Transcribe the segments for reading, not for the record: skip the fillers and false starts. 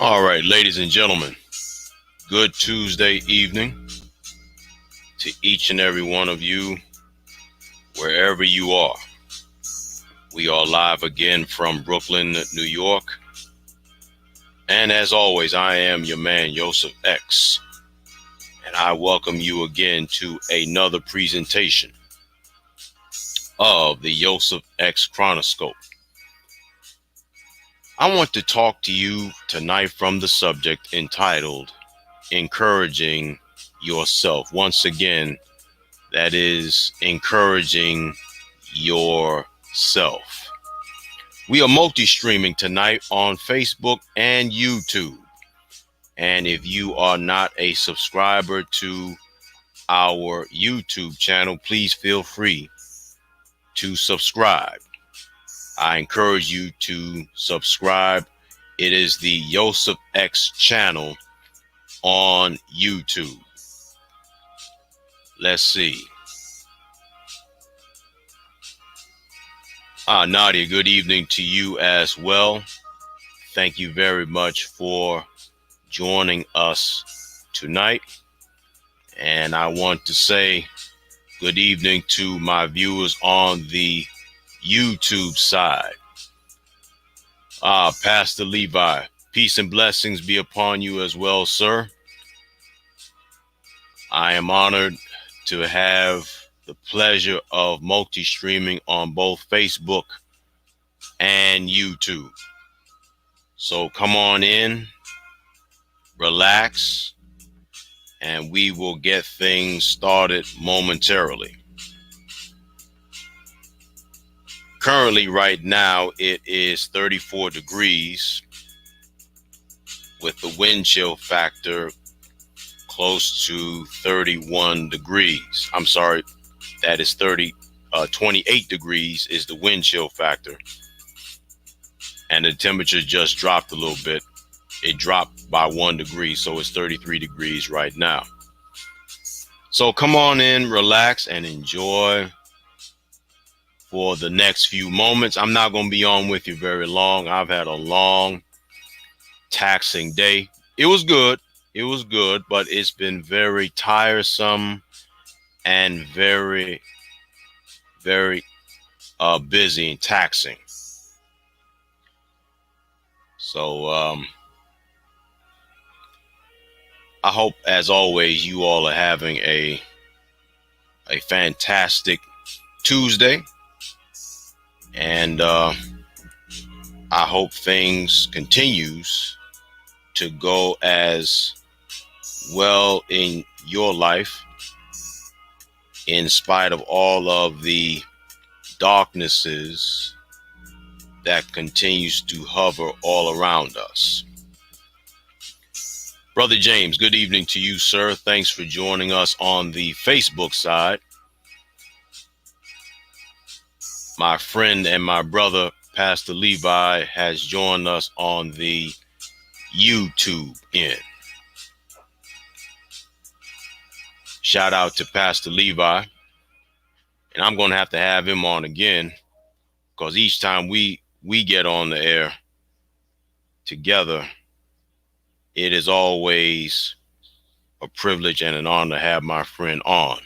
All right, ladies and gentlemen, good Tuesday evening to each and every one of you, wherever you are. We are live again from Brooklyn, New York. And as always, I am your man, Yosef X. And I welcome you again to another presentation of the Yosef X Chronoscope. I want to talk to you tonight from the subject entitled Encouraging Yourself. Once again, that is encouraging yourself. We are multi-streaming tonight on Facebook and YouTube. And if you are not a subscriber to our YouTube channel, please feel free to subscribe. I encourage you to subscribe. It is the Yosef X channel on YouTube. Let's see. Nadia, good evening to you as well. Thank you very much for joining us tonight. And I want to say good evening to my viewers on the YouTube side. Pastor Levi, peace and blessings be upon you as well, sir. I am honored to have the pleasure of multi-streaming on both Facebook and YouTube. So come on in, relax, and we will get things started momentarily. Currently, right now, it is 34 degrees with the wind chill factor close to 31 degrees. I'm sorry, that is 28 degrees is the wind chill factor. And the temperature just dropped a little bit. It dropped by 1 degree, so it's 33 degrees right now. So come on in, relax, and enjoy for the next few moments. I'm not going to be on with you very long. I've had a long, taxing day. It was good, but it's been very tiresome and very, very busy and taxing. So I hope, as always, you all are having a fantastic Tuesday. And I hope things continues to go as well in your life, in spite of all of the darknesses that continues to hover all around us. Brother James, good evening to you, sir. Thanks for joining us on the Facebook side. My friend and my brother, Pastor Levi, has joined us on the YouTube end. Shout out to Pastor Levi. And I'm going to have him on again, because each time we get on the air together, it is always a privilege and an honor to have my friend on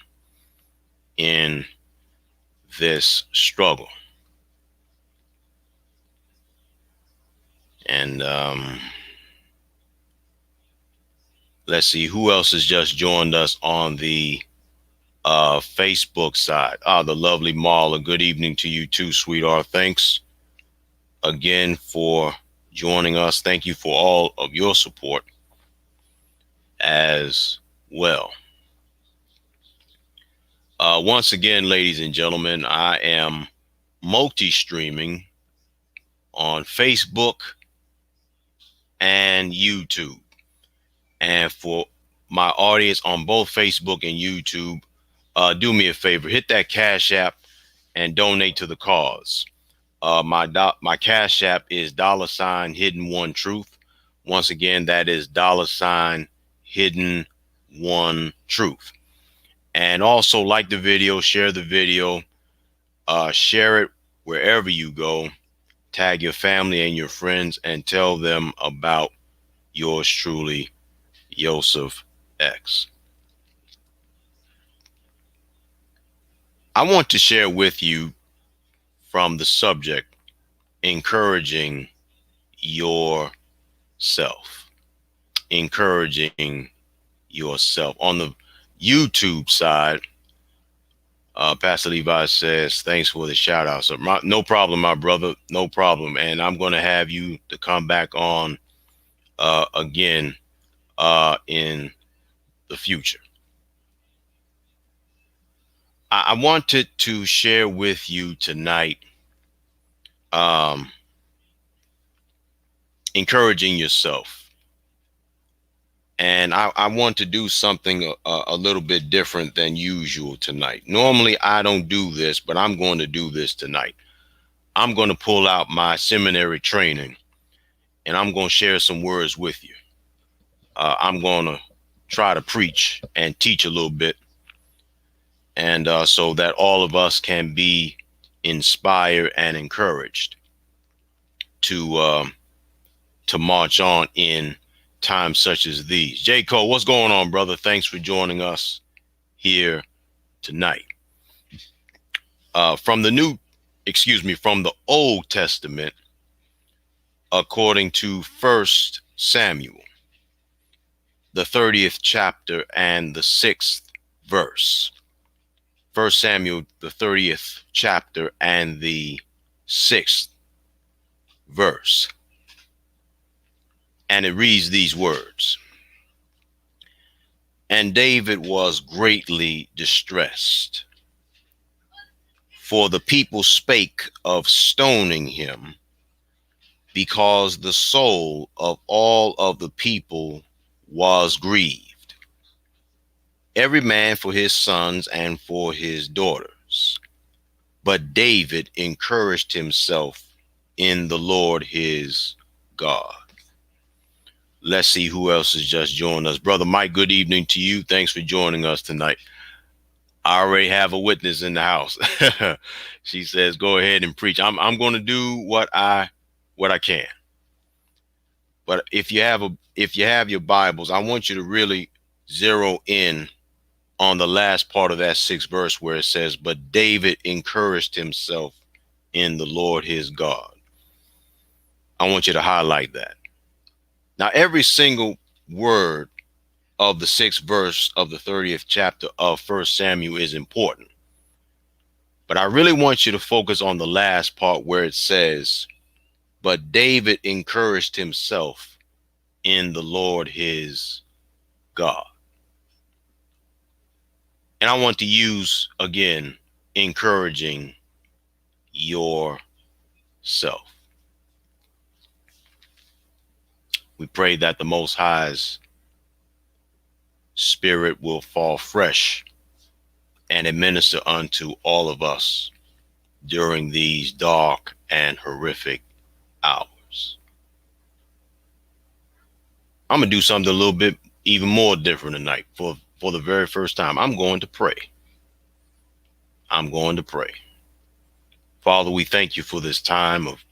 in this struggle. And let's see who else has just joined us on the Facebook side. The lovely Marla. Good evening to you too, sweetheart. Thanks again for joining us. Thank you for all of your support as well. Once again, ladies and gentlemen, I am multi-streaming on Facebook and YouTube. And for my audience on both Facebook and YouTube, do me a favor, hit that Cash App and donate to the cause. My Cash App is $Hidden One Truth. Once again, that is $Hidden One Truth. And also like the video, share the video, share it wherever you go. Tag your family and your friends and tell them about Yours truly, Yosef X. I want to share with you from the subject, encouraging yourself. Encouraging yourself. On the YouTube side, Pastor Levi says, thanks for the shout out. So no problem, my brother. No problem. And I'm going to have you to come back on again in the future. I wanted to share with you tonight, um, encouraging yourself. And I want to do something a little bit different than usual tonight. Normally, I don't do this, but I'm going to do this tonight. I'm going to pull out my seminary training and I'm going to share some words with you. I'm going to try to preach and teach a little bit, and so that all of us can be inspired and encouraged to march on in times such as these. J. Cole, what's going on, brother? Thanks for joining us here tonight. From the Old Testament, according to 1 Samuel, the 30th chapter and the 6th verse. 1 Samuel, the 30th chapter and the 6th verse. And it reads these words. And David was greatly distressed, for the people spake of stoning him, because the soul of all of the people was grieved, every man for his sons and for his daughters. But David encouraged himself in the Lord his God. Let's see who else has just joined us. Brother Mike, good evening to you. Thanks for joining us tonight. I already have a witness in the house. She says, go ahead and preach. I'm going to do what I can. But if you have your Bibles, I want you to really zero in on the last part of that 6th verse where it says, but David encouraged himself in the Lord his God. I want you to highlight that. Now, every single word of the 6th verse of the 30th chapter of 1 Samuel is important. But I really want you to focus on the last part where it says, but David encouraged himself in the Lord his God. And I want to use, again, encouraging yourself. We pray that the Most High's Spirit will fall fresh and administer unto all of us during these dark and horrific hours. I'm going to do something a little bit even more different tonight. For the very first time, I'm going to pray. I'm going to pray. Father, we thank you for this time of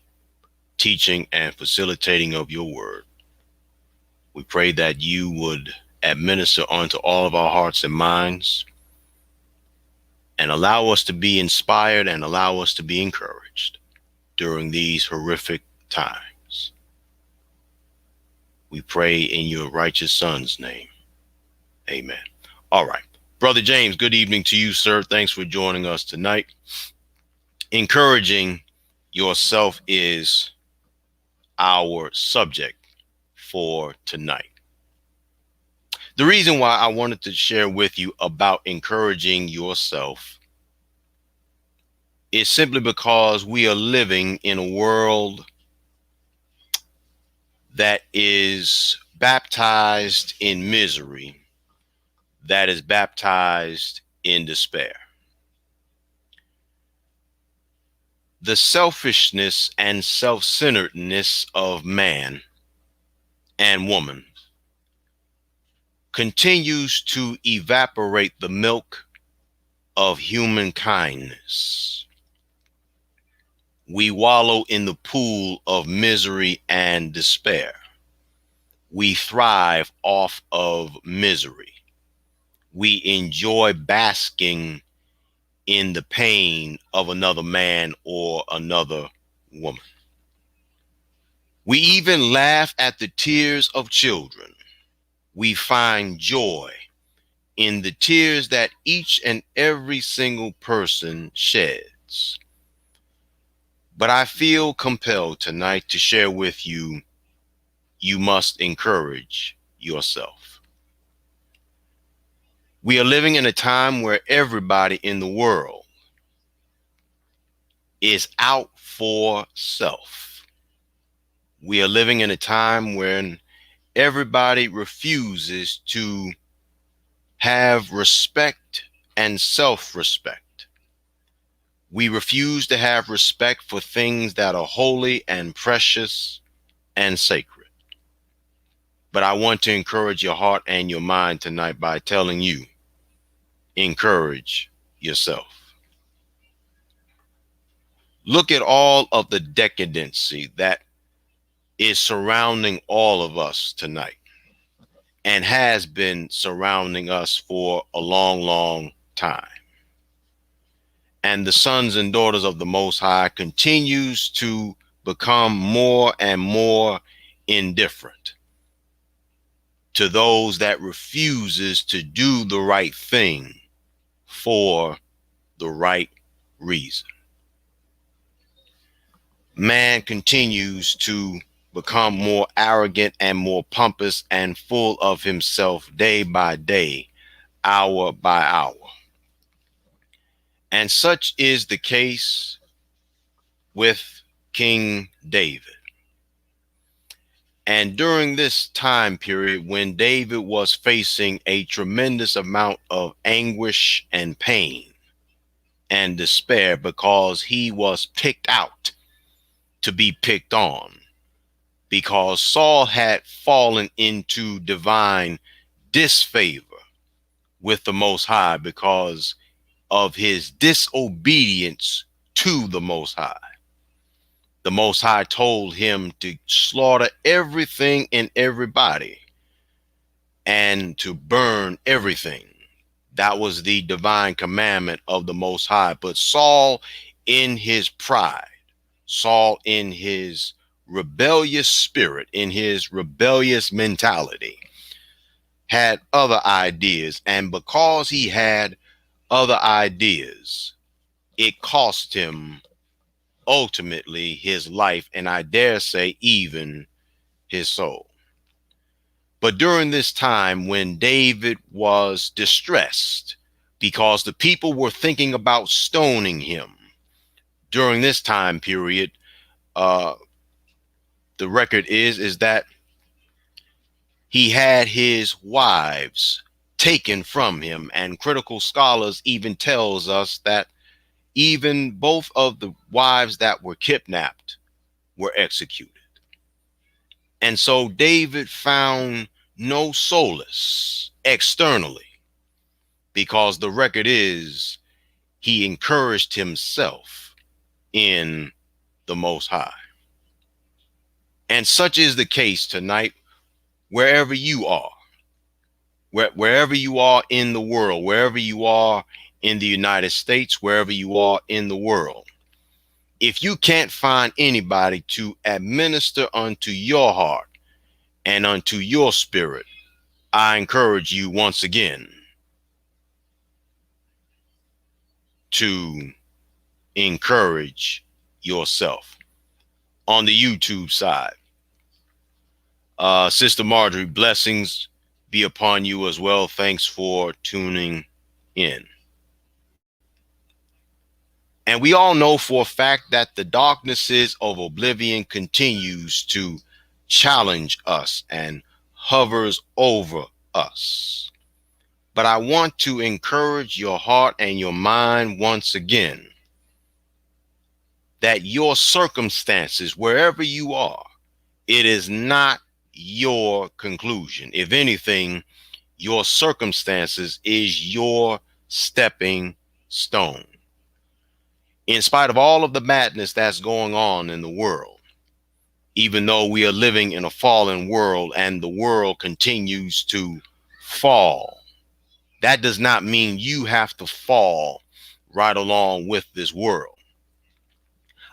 teaching and facilitating of your word. We pray that you would administer unto all of our hearts and minds and allow us to be inspired and allow us to be encouraged during these horrific times. We pray in your righteous Son's name. Amen. All right. Brother James, good evening to you, sir. Thanks for joining us tonight. Encouraging yourself is our subject for tonight. The reason why I wanted to share with you about encouraging yourself is simply because we are living in a world that is baptized in misery, that is baptized in despair. The selfishness and self-centeredness of man and woman continues to evaporate the milk of human kindness. We wallow in the pool of misery and despair, We thrive off of misery. We enjoy basking in the pain of another man or another woman. We even laugh at the tears of children. We find joy in the tears that each and every single person sheds. But I feel compelled tonight to share with you, you must encourage yourself. We are living in a time where everybody in the world is out for self. We are living in a time when everybody refuses to have respect and self-respect. We refuse to have respect for things that are holy and precious and sacred. But I want to encourage your heart and your mind tonight by telling you, encourage yourself. Look at all of the decadency that is surrounding all of us tonight and has been surrounding us for a long, long time. And the sons and daughters of the Most High continues to become more and more indifferent to those that refuses to do the right thing for the right reason. Man continues to become more arrogant and more pompous and full of himself day by day, hour by hour. And such is the case with King David. And during this time period, when David was facing a tremendous amount of anguish and pain and despair because he was picked out to be picked on, because Saul had fallen into divine disfavor with the Most High because of his disobedience to the Most High. The Most High told him to slaughter everything and everybody and to burn everything. That was the divine commandment of the Most High. But Saul, in his pride, Saul, in his rebellious spirit, in his rebellious mentality, had other ideas. And because he had other ideas, it cost him ultimately his life, and I dare say even his soul. But during this time when David was distressed because the people were thinking about stoning him, during this time period, the record is that he had his wives taken from him, and critical scholars even tells us that even both of the wives that were kidnapped were executed. And so David found no solace externally, because the record is he encouraged himself in the Most High. And such is the case tonight, wherever you are, wherever you are in the world, wherever you are in the United States, wherever you are in the world. If you can't find anybody to administer unto your heart and unto your spirit, I encourage you once again to encourage yourself. On the YouTube side, Sister Marjorie, blessings be upon you as well. Thanks for tuning in. And we all know for a fact that the darknesses of oblivion continues to challenge us and hovers over us. But I want to encourage your heart and your mind once again that your circumstances, wherever you are, it is not your conclusion. If anything, your circumstances is your stepping stone. In spite of all of the madness that's going on in the world, even though we are living in a fallen world and the world continues to fall. That does not mean you have to fall right along with this world.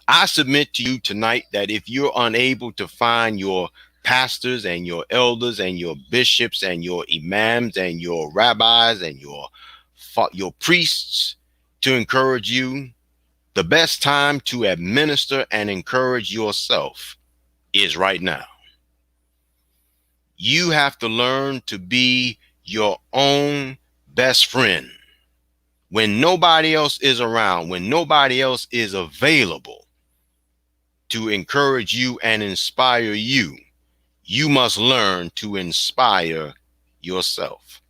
I submit to you tonight that if you're unable to find your pastors and your elders and your bishops and your imams and your rabbis and your priests to encourage you, the best time to administer and encourage yourself is right now. You have to learn to be your own best friend. When nobody else is around, when nobody else is available to encourage you and inspire you, you must learn to inspire yourself.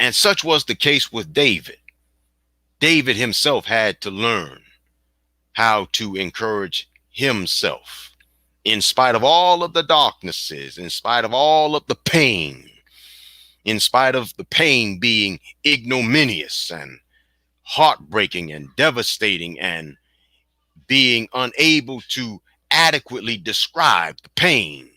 And such was the case with David. David himself had to learn how to encourage himself in spite of all of the darknesses, in spite of all of the pain, in spite of the pain being ignominious and heartbreaking and devastating and being unable to adequately describe the pain.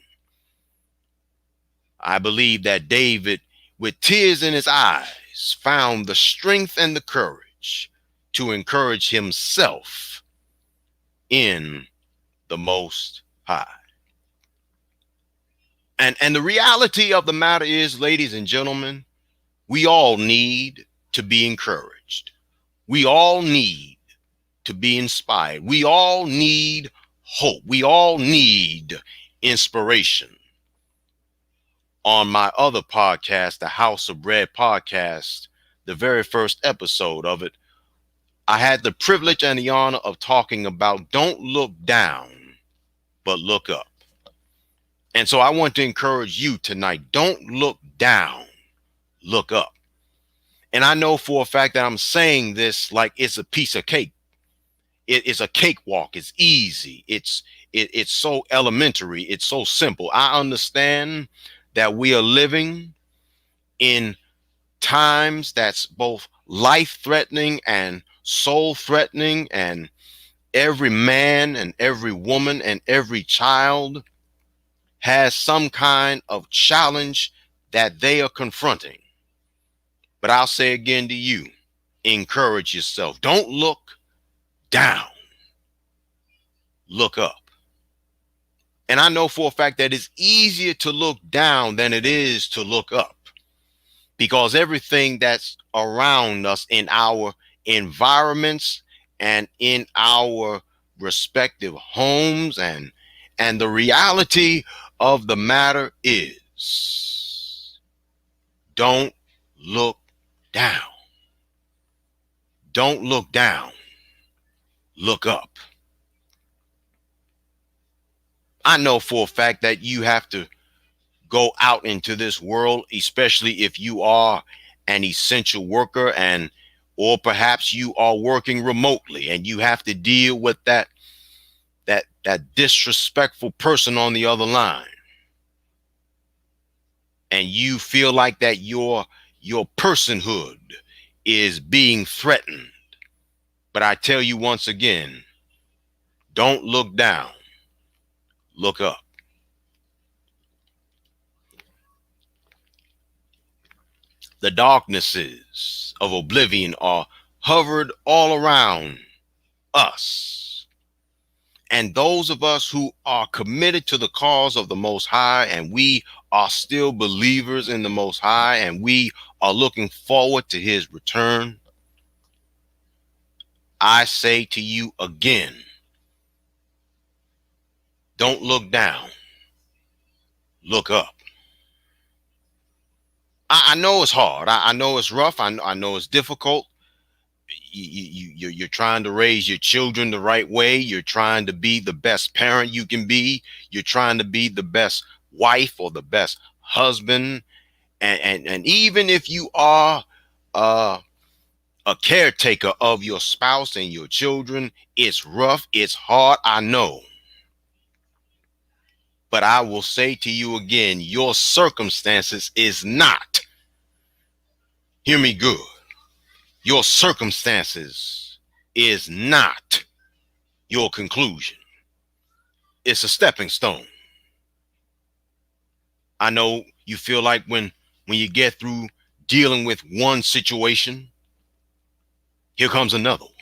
I believe that David, with tears in his eyes, found the strength and the courage to encourage himself in the Most High. And the reality of the matter is, ladies and gentlemen, we all need to be encouraged. We all need to be inspired. We all need hope. We all need inspiration. On my other podcast, the House of Bread podcast, the very first episode of it, I had the privilege and the honor of talking about don't look down, but look up. And so I want to encourage you tonight, don't look down, look up. And I know for a fact that I'm saying this like it's a piece of cake. It is a cakewalk. It's easy. It's so elementary. It's so simple. I understand that we are living in times that's both life-threatening and soul-threatening, and every man and every woman and every child has some kind of challenge that they are confronting. But I'll say again to you, encourage yourself. Don't look down, look up. And I know for a fact that it's easier to look down than it is to look up, because everything that's around us in our environments and in our respective homes, and the reality of the matter is, don't look down. Don't look down, look up. I know for a fact that you have to go out into this world, especially if you are an essential worker, and or perhaps you are working remotely and you have to deal with that disrespectful person on the other line, and you feel like that your personhood is being threatened. But I tell you once again, don't look down, look up. The darknesses of oblivion are hovered all around us. And those of us who are committed to the cause of the Most High, and we are still believers in the Most High, and we are looking forward to his return, I say to you again, don't look down, look up. I know it's hard. I know it's rough. I know it's difficult. You're trying to raise your children the right way. You're trying to be the best parent you can be. You're trying to be the best wife or the best husband. And even if you are a caretaker of your spouse and your children, it's rough, it's hard, I know. But I will say to you again, your circumstances is not, hear me good, your circumstances is not your conclusion. it's a stepping stone. I know you feel like when you get through dealing with one situation, here comes another one.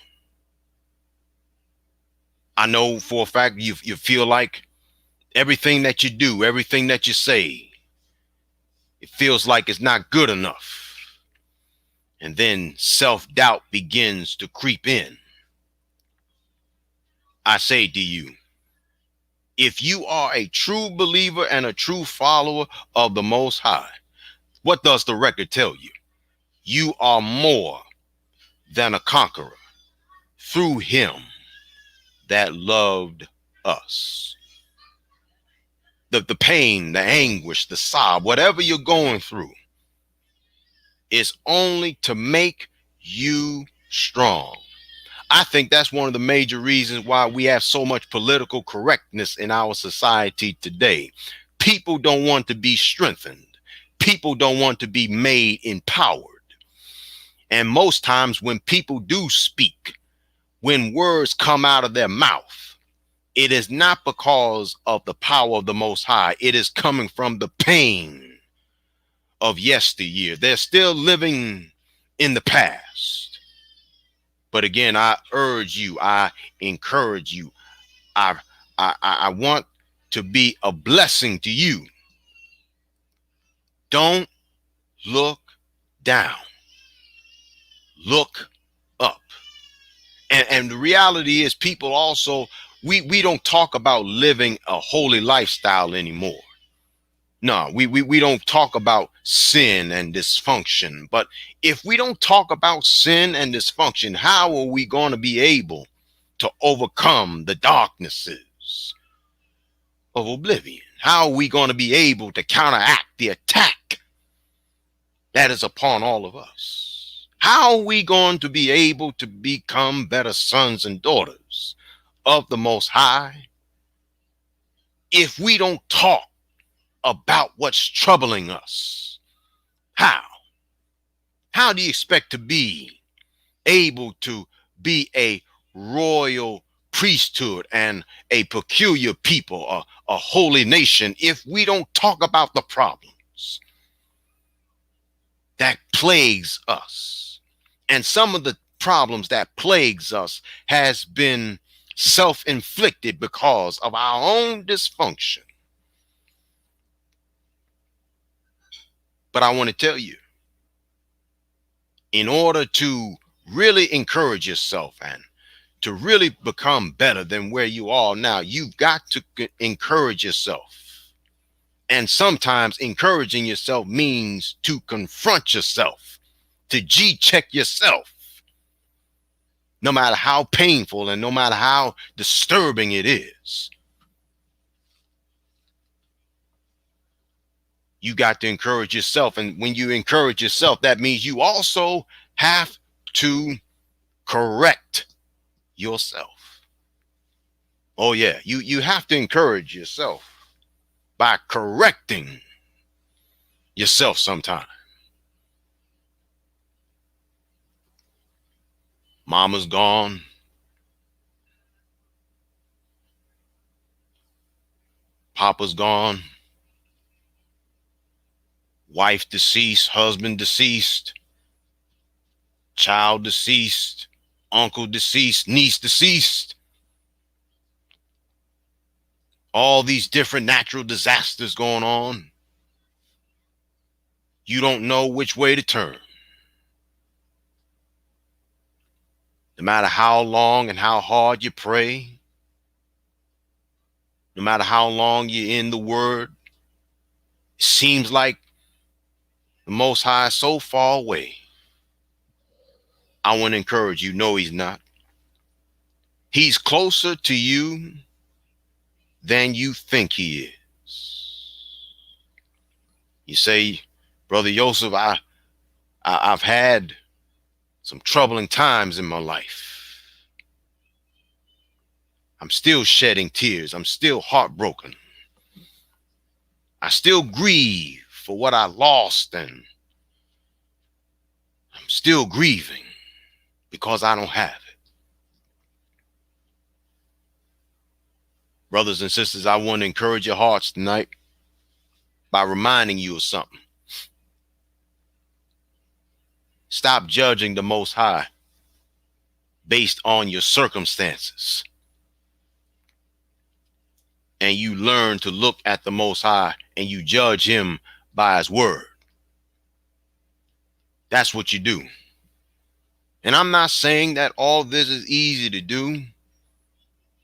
I know for a fact you feel like everything that you do, everything that you say, it feels like it's not good enough. And then self-doubt begins to creep in. I say to you, if you are a true believer and a true follower of the Most High, what does the record tell you? You are more than a conqueror through him that loved us. The pain, the anguish, the sob, whatever you're going through is only to make you strong. I think that's one of the major reasons why we have so much political correctness in our society today. People don't want to be strengthened. People don't want to be made empowered. And most times when people do speak, when words come out of their mouth, it is not because of the power of the Most High. It is coming from the pain of yesteryear. They're still living in the past. But again, I urge you, I encourage you, I want to be a blessing to you. Don't look down. Look up. And the reality is people also, we don't talk about living a holy lifestyle anymore. No, we don't talk about sin and dysfunction. But if we don't talk about sin and dysfunction, how are we going to be able to overcome the darknesses of oblivion? How are we going to be able to counteract the attack that is upon all of us? How are we going to be able to become better sons and daughters of the Most High if we don't talk about what's troubling us? How? How do you expect to be able to be a royal priesthood and a peculiar people, a holy nation, if we don't talk about the problems that plagues us? And some of the problems that plagues us has been self-inflicted because of our own dysfunction. But I want to tell you, in order to really encourage yourself and to really become better than where you are now, you've got to encourage yourself. And sometimes encouraging yourself means to confront yourself, to G-check yourself, no matter how painful and no matter how disturbing it is. You got to encourage yourself. And when you encourage yourself, that means you also have to correct yourself. Oh yeah, you have to encourage yourself by correcting yourself sometime. Mama's gone. Papa's gone. Wife deceased, husband deceased, child deceased, uncle deceased, niece deceased. All these different natural disasters going on. You don't know which way to turn. No matter how long and how hard you pray, no matter how long you're in the Word, it seems like the Most High is so far away. I want to encourage you, no, he's not. He's closer to you than you think he is. You say, Brother Yosef, I've had some troubling times in my life. I'm still shedding tears. I'm still heartbroken. I still grieve for what I lost, and I'm still grieving because I don't have it. Brothers and sisters, I want to encourage your hearts tonight by reminding you of something. Stop judging the Most High based on your circumstances. And you learn to look at the Most High and you judge him by his word. That's what you do. And I'm not saying that all this is easy to do,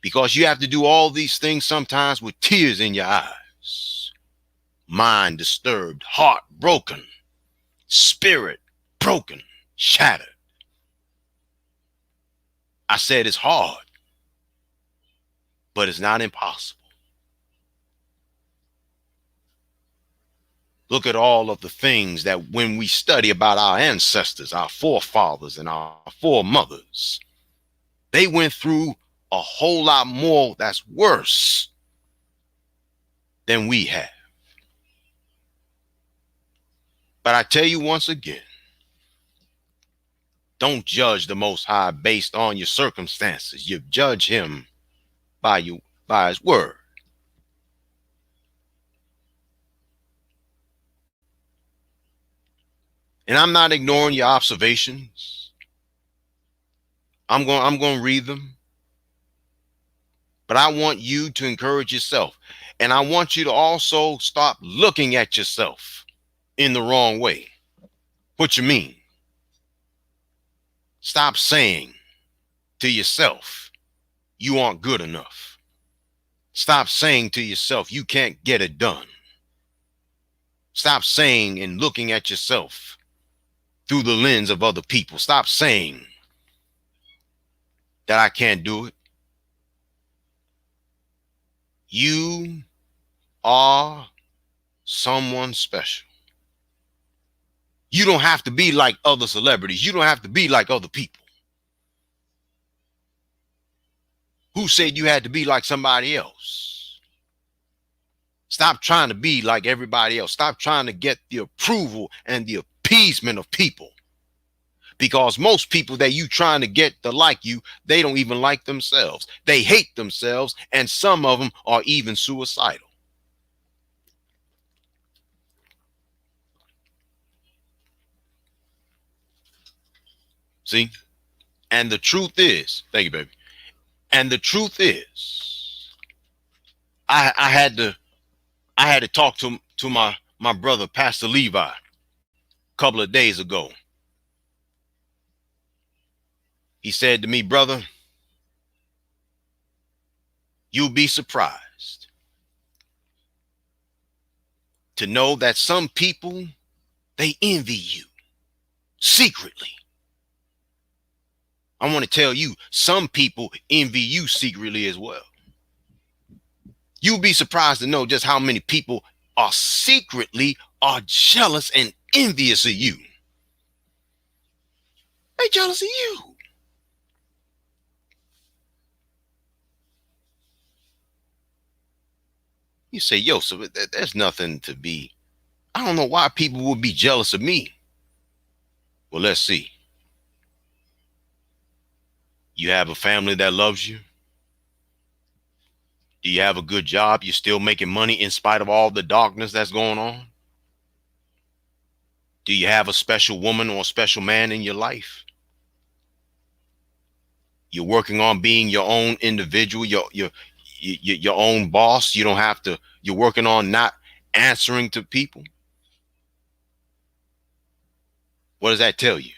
because you have to do all these things sometimes with tears in your eyes, mind disturbed, heart broken, spirit broken, shattered. I said it's hard, but it's not impossible. Look at all of the things that when we study about our ancestors, our forefathers and our foremothers, they went through a whole lot more that's worse than we have. But I tell you once again, don't judge the Most High based on your circumstances. You judge him by his word. And I'm not ignoring your observations. I'm going to read them. But I want you to encourage yourself. And I want you to also stop looking at yourself in the wrong way. What you mean? Stop saying to yourself, you aren't good enough. Stop saying to yourself, you can't get it done. Stop saying and looking at yourself through the lens of other people. Stop saying that I can't do it. You are someone special. You don't have to be like other celebrities. You don't have to be like other people. Who said you had to be like somebody else? Stop trying to be like everybody else. Stop trying to get the approval and the appeasement of people. Because most people that you trying to get to like you, they don't even like themselves. They hate themselves, and some of them are even suicidal. See? And the truth is, thank you, baby. And the truth is, I had to talk to my brother, Pastor Levi, a couple of days ago. He said to me, brother, you'll be surprised to know that some people, they envy you secretly. I want to tell you, some people envy you secretly as well. You'll be surprised to know just how many people are secretly jealous and envious of you. They jealous of you. You say, Yosef, there's nothing to be. I don't know why people would be jealous of me. Well, let's see. You have a family that loves you. Do you have a good job? You're still making money in spite of all the darkness that's going on? Do you have a special woman or a special man in your life? You're working on being your own individual, your own boss. You don't have to. You're working on not answering to people. What does that tell you?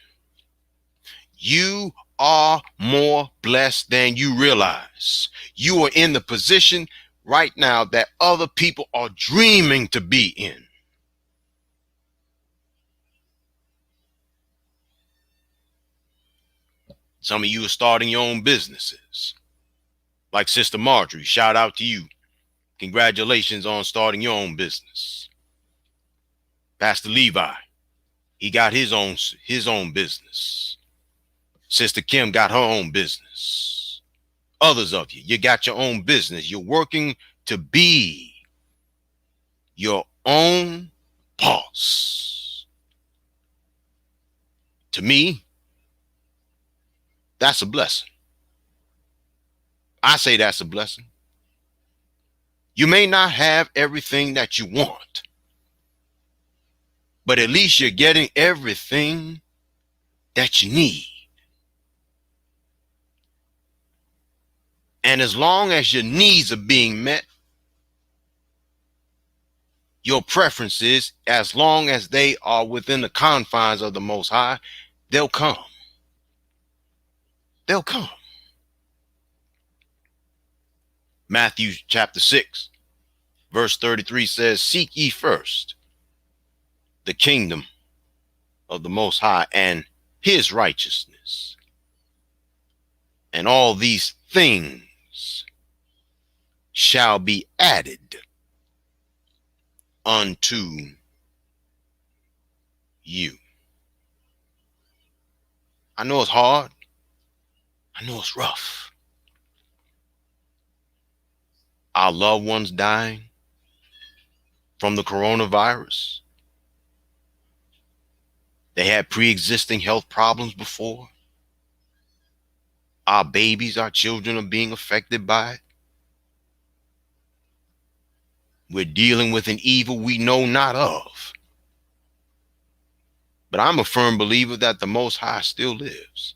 You are more blessed than you realize. You are in the position right now that other people are dreaming to be in. Some of you are starting your own businesses. Like Sister Marjorie, shout out to you. Congratulations on starting your own business. Pastor Levi, he got his own business. Sister Kim got her own business. Others of you, you got your own business. You're working to be your own boss. To me, that's a blessing. I say that's a blessing. You may not have everything that you want, but at least you're getting everything that you need. And as long as your needs are being met, your preferences, as long as they are within the confines of the Most High, they'll come. They'll come. Matthew chapter 6, verse 33 says, "Seek ye first the kingdom of the Most High and his righteousness, and all these things shall be added unto you." I know it's hard. I know it's rough. Our loved ones dying from the coronavirus. They had pre-existing health problems before. Our babies, our children are being affected by it. We're dealing with an evil we know not of. But I'm a firm believer that the Most High still lives.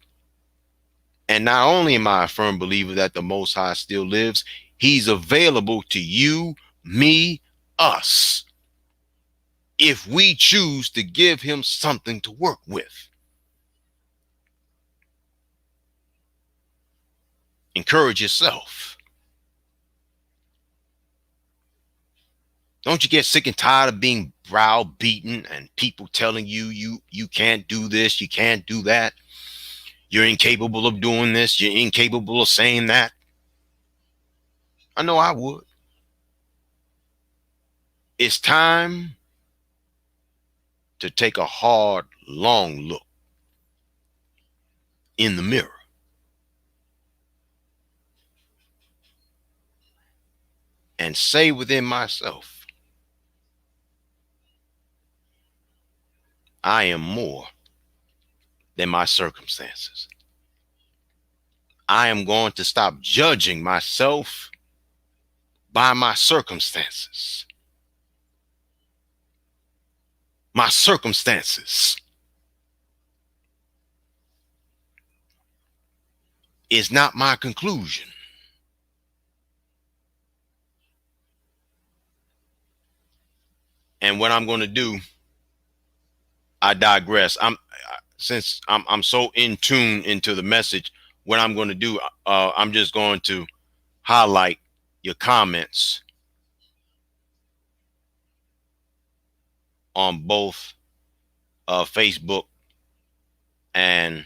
And not only am I a firm believer that the Most High still lives, he's available to you, me, us, if we choose to give him something to work with. Encourage yourself. Don't you get sick and tired of being browbeaten and people telling you, you can't do this, you can't do that. You're incapable of doing this, you're incapable of saying that. I know I would. It's time to take a hard, long look in the mirror and say within myself, I am more than my circumstances. I am going to stop judging myself by my circumstances. My circumstances is not my conclusion. And what I'm going to do, I digress. Since I'm so in tune into the message, what I'm going to do, I'm just going to highlight your comments on both Facebook and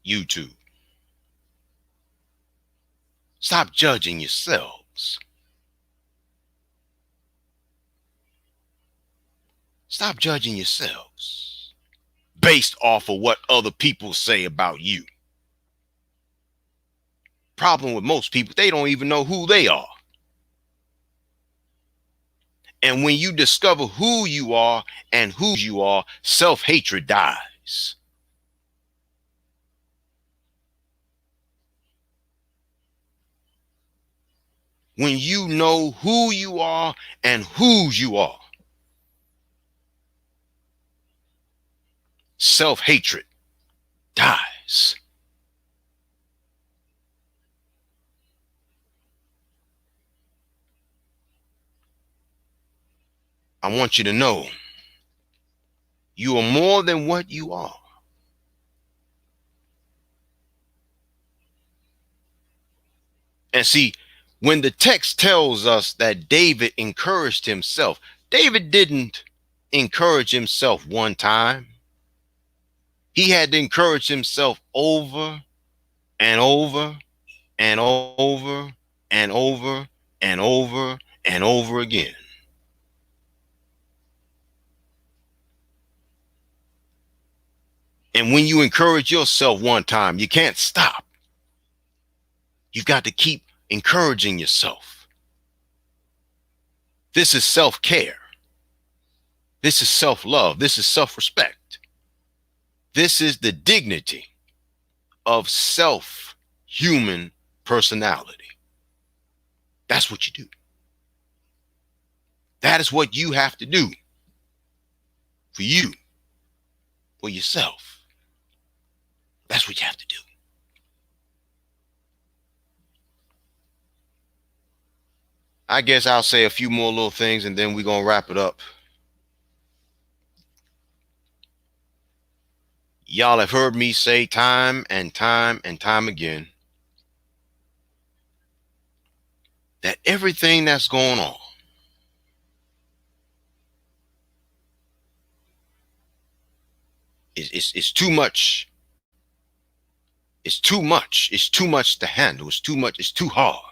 YouTube. Stop judging yourselves. Stop judging yourselves based off of what other people say about you. Problem with most people, they don't even know who they are. And when you discover who you are and whose you are, self-hatred dies. When you know who you are and whose you are, self-hatred dies. I want you to know you are more than what you are. And see, when the text tells us that David encouraged himself, David didn't encourage himself one time. He had to encourage himself over and over and over and over and over and over again. And when you encourage yourself one time, you can't stop. You've got to keep encouraging yourself. This is self-care. This is self-love. This is self-respect. This is the dignity of self-human personality. That's what you do. That is what you have to do for you, for yourself. That's what you have to do. I guess I'll say a few more little things and then we're going to wrap it up. Y'all have heard me say time and time and time again that everything that's going on is too much. It's too much. It's too much to handle. It's too much. It's too hard.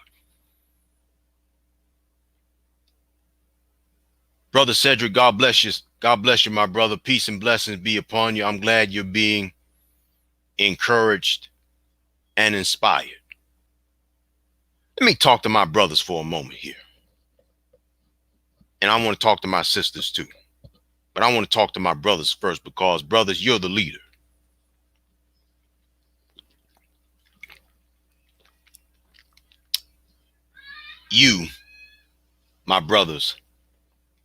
Brother Cedric, God bless you. God bless you, my brother. Peace and blessings be upon you. I'm glad you're being encouraged and inspired. Let me talk to my brothers for a moment here. And I want to talk to my sisters too. But I want to talk to my brothers first because, brothers, you're the leader. You, my brothers,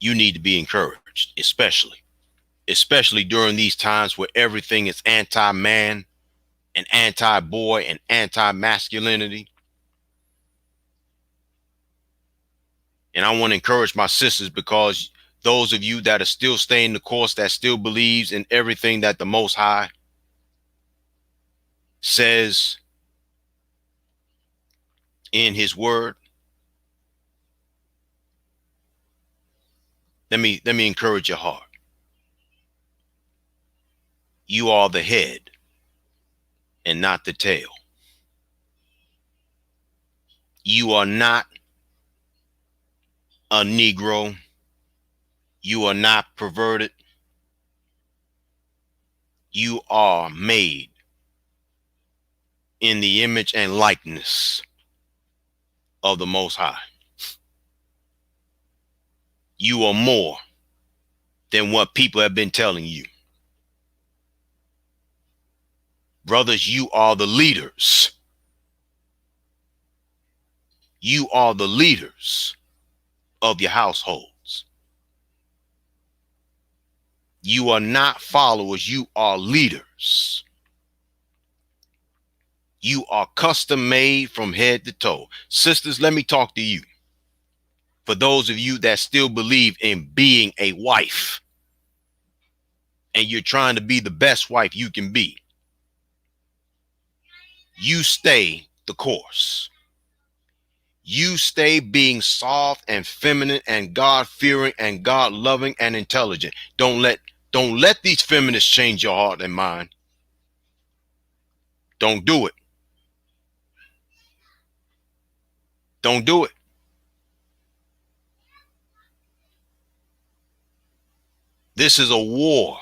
you need to be encouraged, especially during these times where everything is anti-man and anti-boy and anti-masculinity. And I want to encourage my sisters because those of you that are still staying the course, that still believes in everything that the Most High says in his word, let me encourage your heart. You are the head and not the tail. You are not a Negro. You are not perverted. You are made in the image and likeness of the Most High. You are more than what people have been telling you. Brothers, you are the leaders. You are the leaders of your households. You are not followers. You are leaders. You are custom made from head to toe. Sisters, let me talk to you. For those of you that still believe in being a wife and you're trying to be the best wife you can be, you stay the course. You stay being soft and feminine and God-fearing and God-loving and intelligent. Don't let these feminists change your heart and mind. Don't do it. Don't do it. This is a war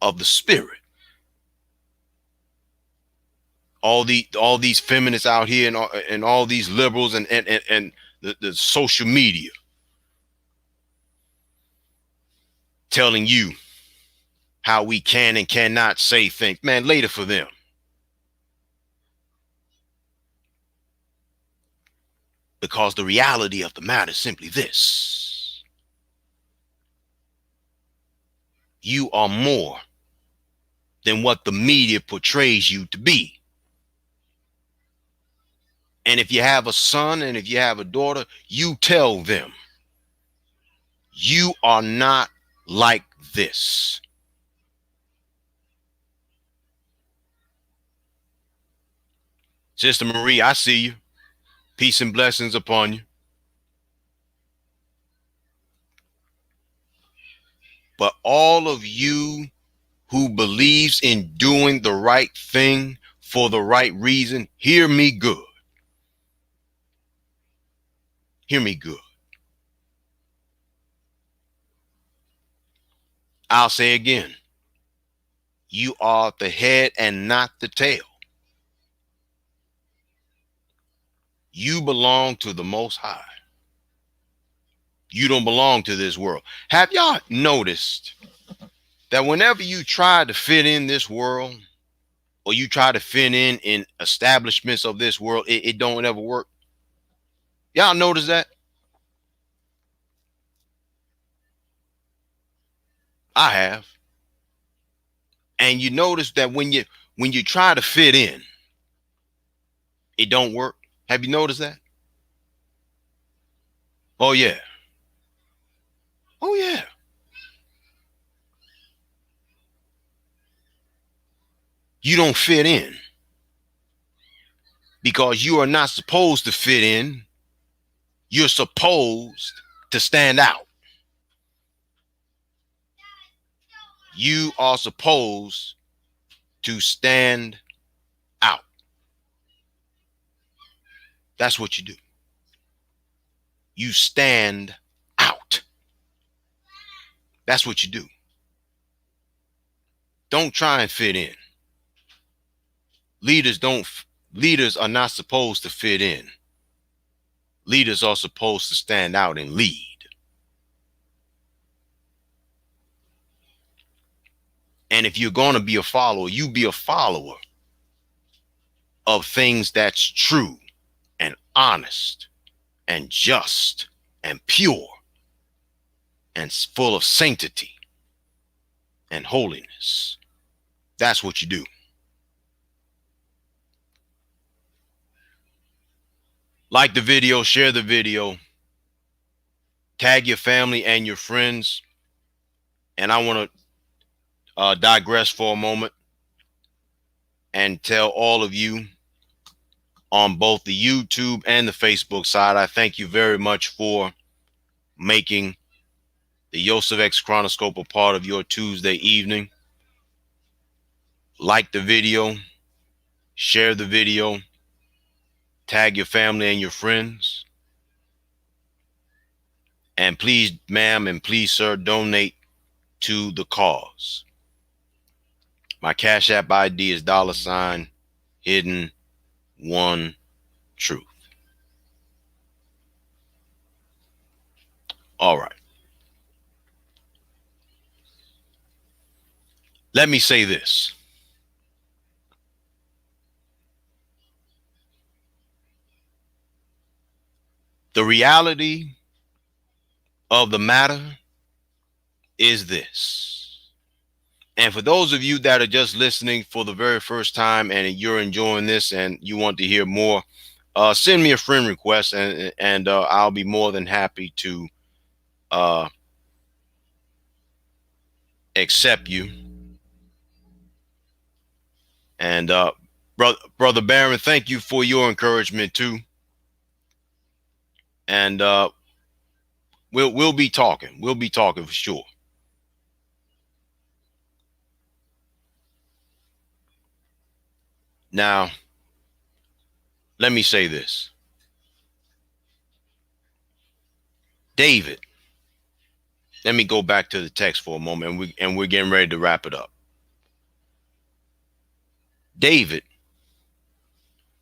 of the spirit. All these feminists out here and all these liberals and the social media telling you how we can and cannot say things. Man, later for them. Because the reality of the matter is simply this. You are more than what the media portrays you to be. And if you have a son and if you have a daughter, you tell them, you are not like this. Sister Marie, I see you. Peace and blessings upon you. But all of you who believes in doing the right thing for the right reason, hear me good. Hear me good. I'll say again, you are the head and not the tail. You belong to the Most High. You don't belong to this world. Have y'all noticed that whenever you try to fit in this world or you try to fit in establishments of this world, it don't ever work. Y'all notice that? I have. And you notice that when you try to fit in, it don't work. Have you noticed that? Oh yeah. Oh yeah. You don't fit in because you are not supposed to fit in. You're supposed to stand out. You are supposed to stand out. That's what you do. You stand out. That's what you do. Don't try and fit in. Leaders don't Leaders are not supposed to fit in. Leaders are supposed to stand out and lead. And if you're going to be a follower, you be a follower of things that's true and honest and just and pure and full of sanctity and holiness. That's what you do. Like the video, share the video, tag your family and your friends. And I want to digress for a moment and tell all of you on both the YouTube and the Facebook side, I thank you very much for making the Yosef X Chronoscope a part of your Tuesday evening. Like the video, share the video, tag your family and your friends. And please, ma'am, and please, sir, donate to the cause. My Cash App ID is $hidden one truth. All right. Let me say this. The reality of the matter is this. And for those of you that are just listening for the very first time and you're enjoying this and you want to hear more, send me a friend request and I'll be more than happy to accept you. And brother Barron, thank you for your encouragement too. And we'll be talking. We'll be talking for sure. Now, let me say this. David, let me go back to the text for a moment, and we're getting ready to wrap it up. David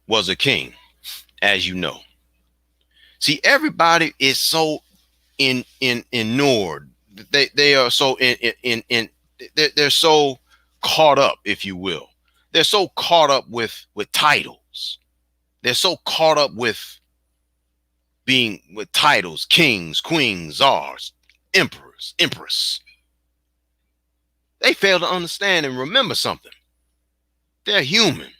was a king, as you know. See, everybody is so ignored. They are so they're so caught up, if you will. They're so caught up with titles. They're so caught up with being with titles, kings, queens, czars, emperors, empress. They fail to understand and remember something. They're human,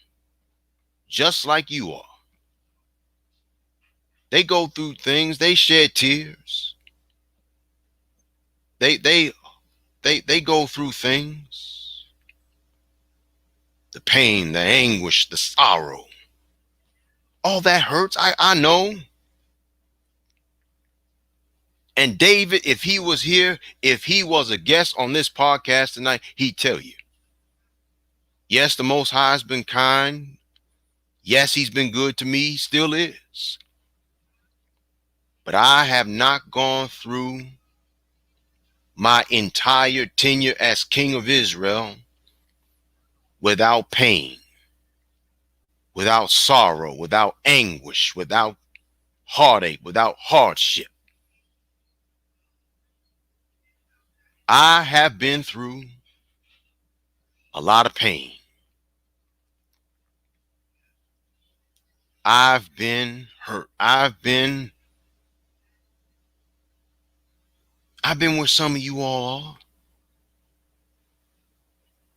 just like you are. They go through things. They shed tears. They go through things. The pain, the anguish, the sorrow. All that hurts. I know. And David, if he was here, if he was a guest on this podcast tonight, he'd tell you. Yes, the Most High has been kind. Yes, he's been good to me. He still is. But I have not gone through my entire tenure as king of Israel without pain, without sorrow, without anguish, without heartache, without hardship. I have been through a lot of pain. I've been hurt. I've been where some of you all are,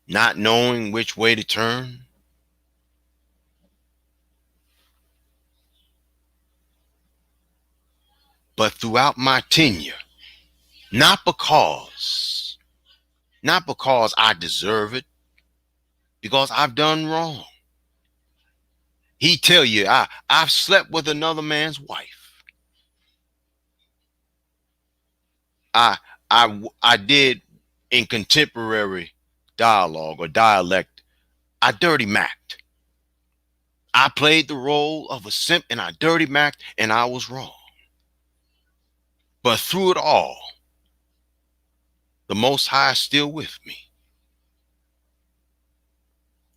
not knowing which way to turn. But throughout my tenure, not because, not because I deserve it, because I've done wrong. He tell you, I've slept with another man's wife. I I did in contemporary dialogue or dialect, I dirty macked. I played the role of a simp and I dirty macked and I was wrong. But through it all, the Most High is still with me,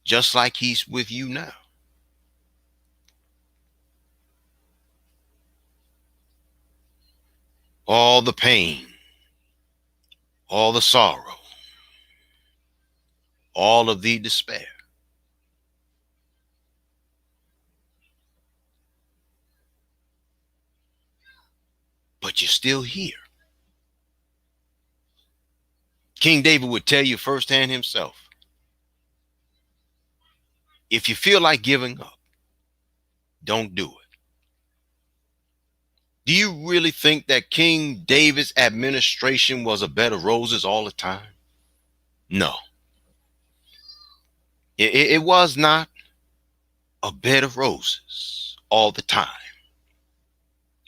just like he's with you now. All the pain, all the sorrow, all of the despair. But you're still here. King David would tell you firsthand himself, if you feel like giving up, don't do it. Do you really think that King David's administration was a bed of roses all the time? No, it was not a bed of roses all the time.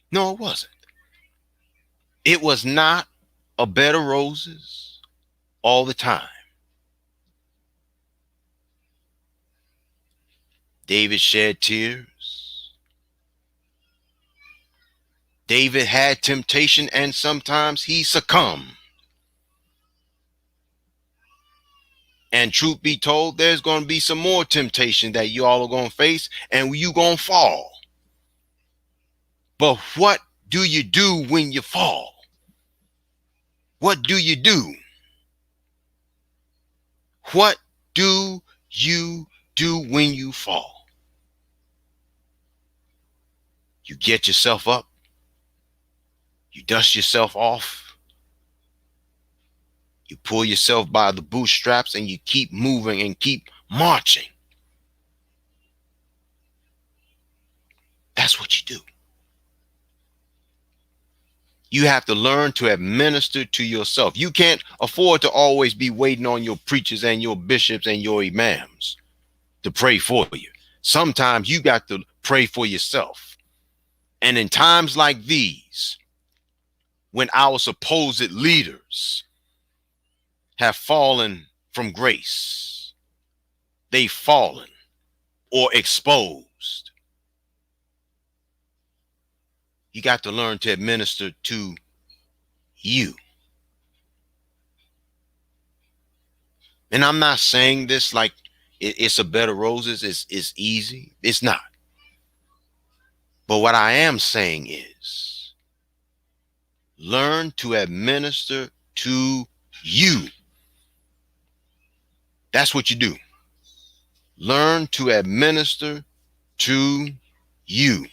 No, it wasn't. It was not a bed of roses all the time. David shed tears. David had temptation and sometimes he succumbed. And truth be told, there's going to be some more temptation that you all are going to face and you going to fall. But what do you do when you fall? What do you do? What do you do when you fall? You get yourself up. You dust yourself off. You pull yourself by the bootstraps and you keep moving and keep marching. That's what you do. You have to learn to administer to yourself. You can't afford to always be waiting on your preachers and your bishops and your imams to pray for you. Sometimes you got to pray for yourself. And in times like these, when our supposed leaders have fallen from grace, they've fallen or exposed, you got to learn to administer to you. And I'm not saying this like it's a bed of roses. It's easy. It's not. But what I am saying is learn to administer to you. That's what you do. Learn to administer to you.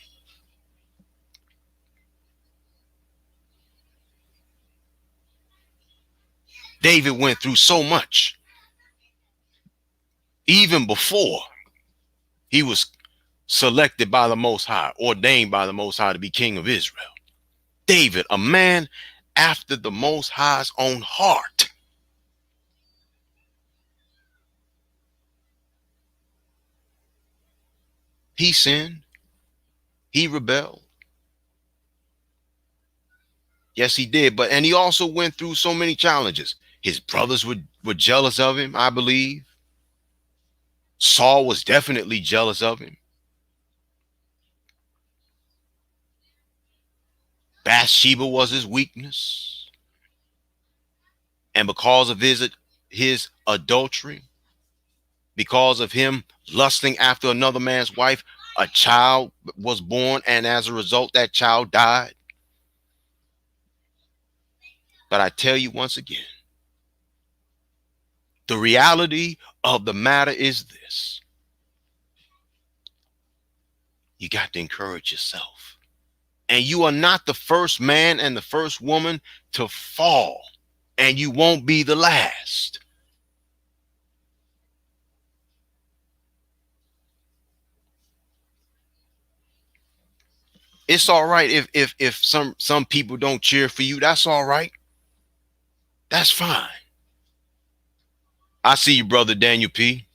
David went through so much, even before he was selected by the Most High, ordained by the Most High to be king of Israel. David, a man after the Most High's own heart. He sinned. He rebelled. Yes, he did. And he also went through so many challenges. His brothers were jealous of him, I believe. Saul was definitely jealous of him. Bathsheba was his weakness. And because of his adultery, because of him lusting after another man's wife, a child was born. And as a result, that child died. But I tell you once again, the reality of the matter is this. You got to encourage yourself. And you are not the first man and the first woman to fall, and you won't be the last. It's all right if some people don't cheer for you. That's all right. That's fine. I see you, brother Daniel P.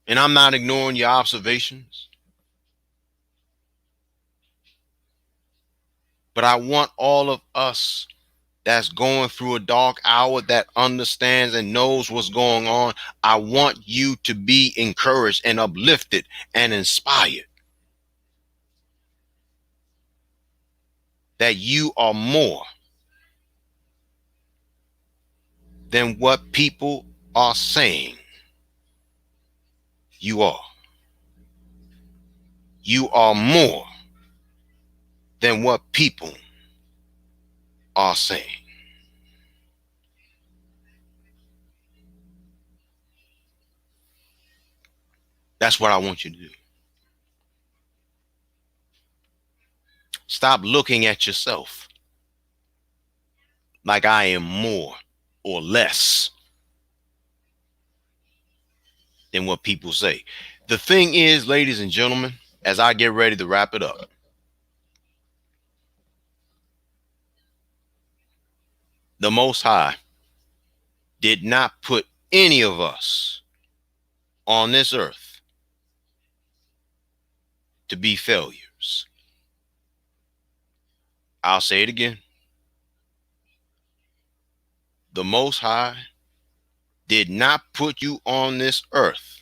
And I'm not ignoring your observations. But I want all of us that's going through a dark hour, that understands and knows what's going on, I want you to be encouraged and uplifted and inspired that you are more than what people are saying you are. You are more than what people are saying. That's what I want you to do. Stop looking at yourself like I am more or less than what people say. The thing is, ladies and gentlemen, as I get ready to wrap it up, the Most High did not put any of us on this earth to be failures. I'll say it again. The Most High did not put you on this earth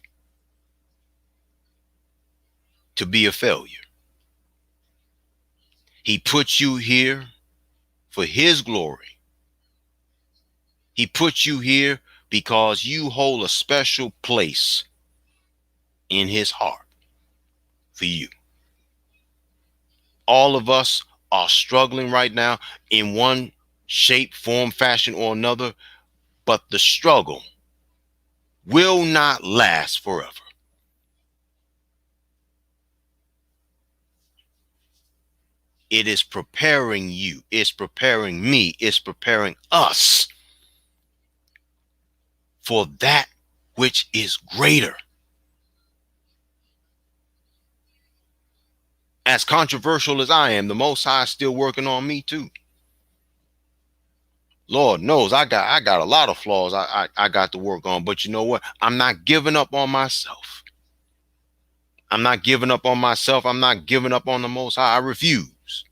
to be a failure. He put you here for His glory. He put you here because you hold a special place in His heart for you. All of us are struggling right now in one shape, form, fashion, or another, but the struggle will not last forever. It is preparing you, it's preparing me, it's preparing us for that which is greater. As controversial as I am, the Most High is still working on me too. Lord knows I got a lot of flaws I got to work on, but you know what? I'm not giving up on myself. I'm not giving up on myself. I'm not giving up on the Most High. I refuse.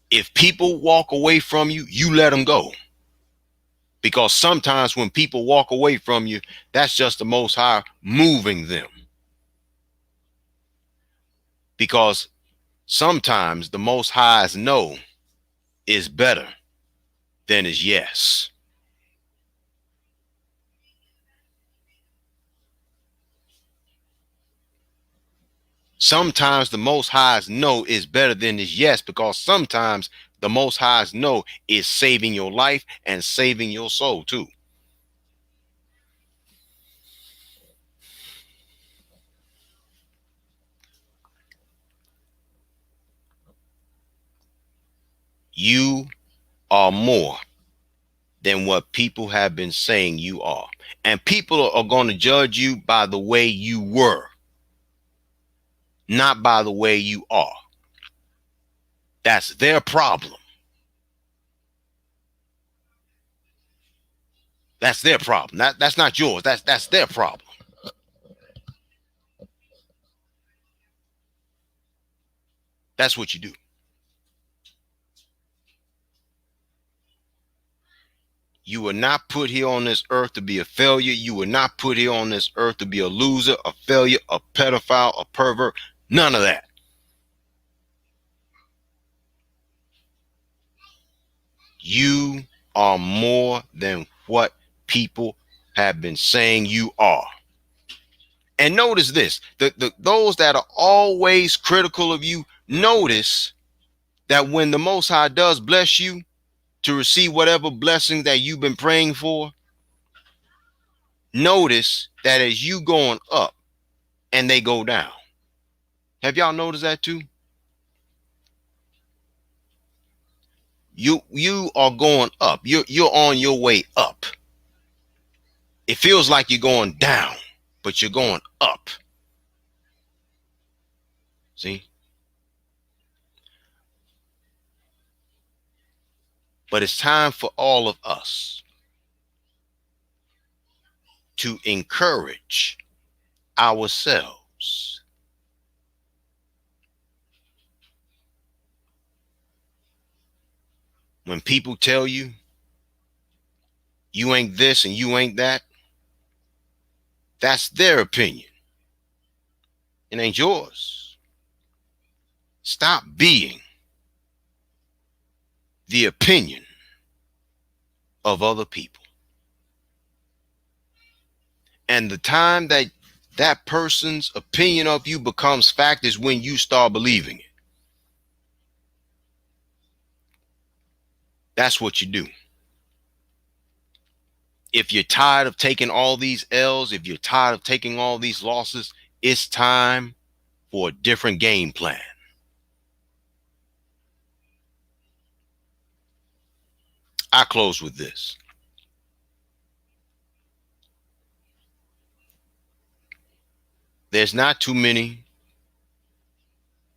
If people walk away from you, you let them go. Because sometimes when people walk away from you, that's just the Most High moving them. Because sometimes the Most High's no is better than his yes. Sometimes the Most High's no is better than his yes, because sometimes the Most High's no is saving your life and saving your soul too. You are more than what people have been saying you are. And people are going to judge you by the way you were, not by the way you are. That's their problem. That's their problem. That's not yours. That's their problem. That's what you do. You were not put here on this earth to be a failure. You were not put here on this earth to be a loser, a failure, a pedophile, a pervert. None of that. You are more than what people have been saying you are. And notice this, those that are always critical of you, notice that when the Most High does bless you to receive whatever blessing that you've been praying for, notice that as you going up and they go down. Have y'all noticed that too? You are going up. You're on your way up. It feels like you're going down, but you're going up. See? But it's time for all of us to encourage ourselves. When people tell you you ain't this and you ain't that, that's their opinion. It ain't yours. Stop being the opinion of other people. And the time that that person's opinion of you becomes fact is when you start believing it. That's what you do. If you're tired of taking all these L's, if you're tired of taking all these losses, it's time for a different game plan. I close with this. There's not too many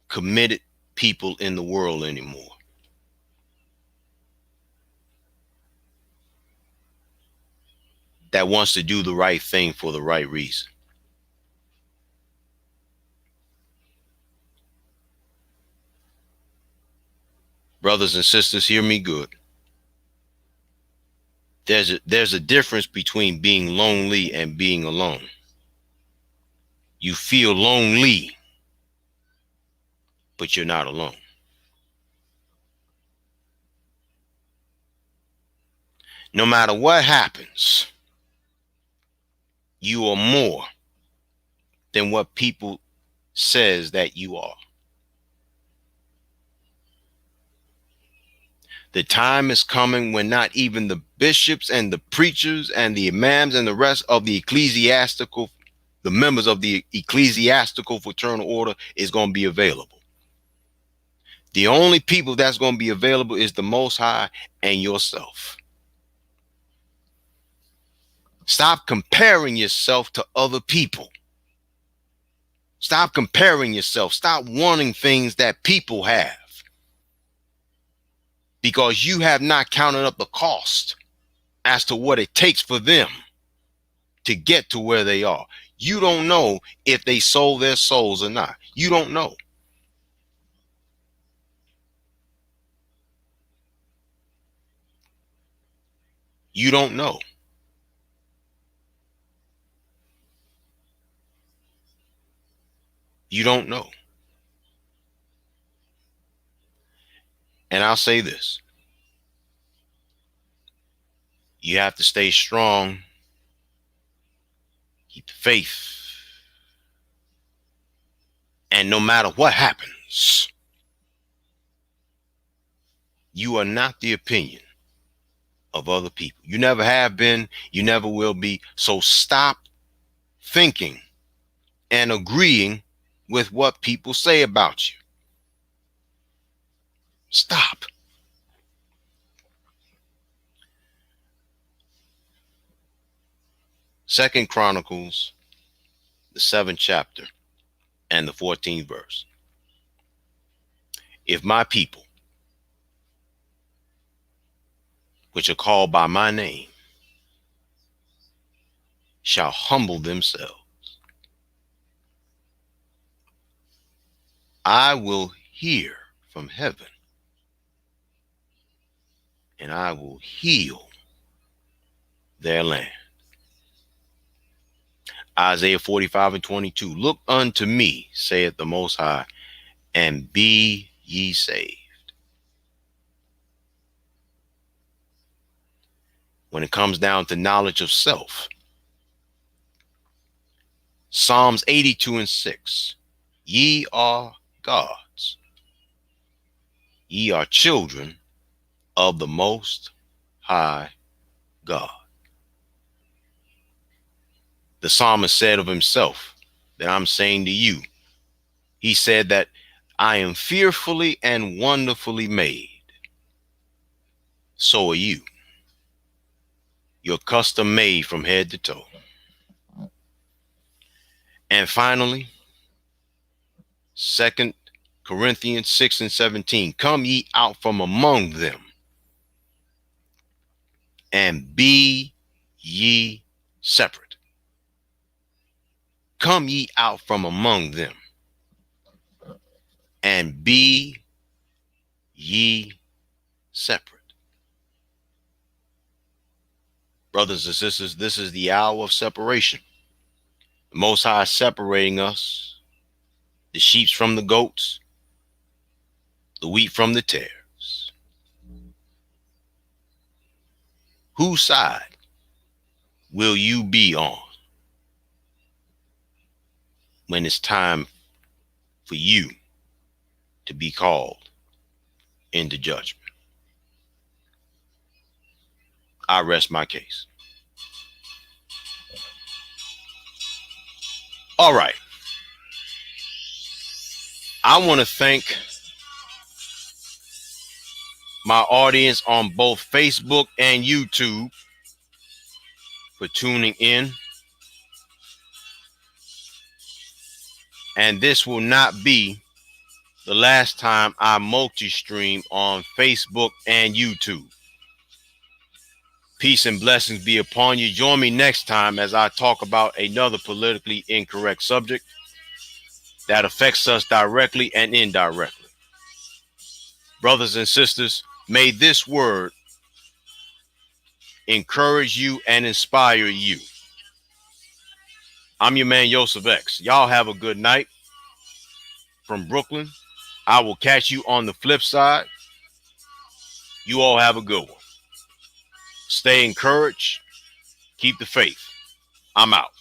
committed people in the world anymore. That wants to do the right thing for the right reason. Brothers and sisters, hear me good. There's a difference between being lonely and being alone. You feel lonely, but you're not alone. No matter what happens, you are more than what people says that you are. The time is coming when not even the bishops and the preachers and the imams and the rest of the members of the ecclesiastical fraternal order is going to be available. The only people that's going to be available is the Most High and yourself. Stop comparing yourself to other people. Stop comparing yourself. Stop wanting things that people have, because you have not counted up the cost as to what it takes for them to get to where they are. You don't know if they sold their souls or not. You don't know. You don't know. You don't know. And I'll say this. You have to stay strong. Keep the faith. And no matter what happens, you are not the opinion of other people. You never have been. You never will be. So stop thinking and agreeing with what people say about you. Stop. Second Chronicles, the 7th chapter and the 14th verse. If my people, which are called by my name, shall humble themselves, I will hear from heaven, and I will heal their land. Isaiah 45:22. Look unto me, saith the Most High, and be ye saved. When it comes down to knowledge of self, Psalms 82:6. Ye are gods. Ye are children of the Most High God. The psalmist said of himself that I'm saying to you, he said that I am fearfully and wonderfully made. So are you. You're custom made from head to toe. And finally, 2 Corinthians 6:17, come ye out from among them and be ye separate. Come ye out from among them and be ye separate. Brothers and sisters, this is the hour of separation. The Most High is separating us, the sheep from the goats, the wheat from the tares. Whose side will you be on when it's time for you to be called into judgment? I rest my case. All right. I want to thank my audience on both Facebook and YouTube for tuning in. And this will not be the last time I multi-stream on Facebook and YouTube. Peace and blessings be upon you. Join me next time as I talk about another politically incorrect subject that affects us directly and indirectly. Brothers and sisters, may this word encourage you and inspire you. I'm your man, Yosef X. Y'all have a good night from Brooklyn. I will catch you on the flip side. You all have a good one. Stay encouraged. Keep the faith. I'm out.